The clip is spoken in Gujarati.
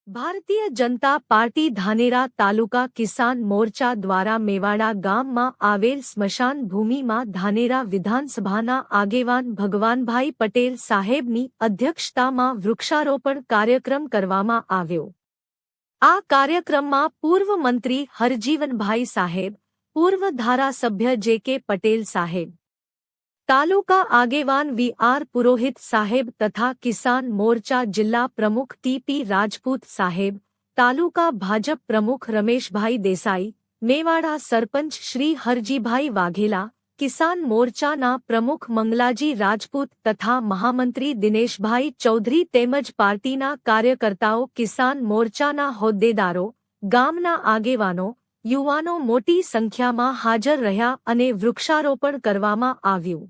ભારતીય જનતા પાર્ટી ધાનેરા તાલુકા કિસાન મોરચા દ્વારા મેવાડા ગામમાં આવેલ સ્મશાન ભૂમિમાં ધાનેરા વિધાનસભાના આગેવાન ભગવાનભાઈ પટેલ સાહેબની અધ્યક્ષતામાં વૃક્ષારોપણ કાર્યક્રમ કરવામાં આવ્યો। આ કાર્યક્રમમાં પૂર્વ મંત્રી હરજીવનભાઈ સાહેબ, પૂર્વ ધારાસભ્ય જે.કે. પટેલ સાહેબ, તાલુકા આગેવાન વી.આર. પુરોહિત સાહેબ તથા કિસાન મોરચા જિલ્લા પ્રમુખ ટી.પી. રાજપૂત સાહેબ, તાલુકા ભાજપ પ્રમુખ રમેશભાઈ દેસાઈ, મેવાડા સરપંચ શ્રી હરજીભાઈ વાઘેલા, કિસાન મોરચાના પ્રમુખ મંગલાજી રાજપૂત તથા મહામંત્રી દિનેશભાઈ ચૌધરી તેમજ પાર્ટીના કાર્યકર્તાઓ, કિસાન મોરચાના હોદ્દેદારો, ગામના આગેવાનો, યુવાનો મોટી સંખ્યામાં હાજર રહ્યા અને વૃક્ષારોપણ કરવામાં આવ્યું।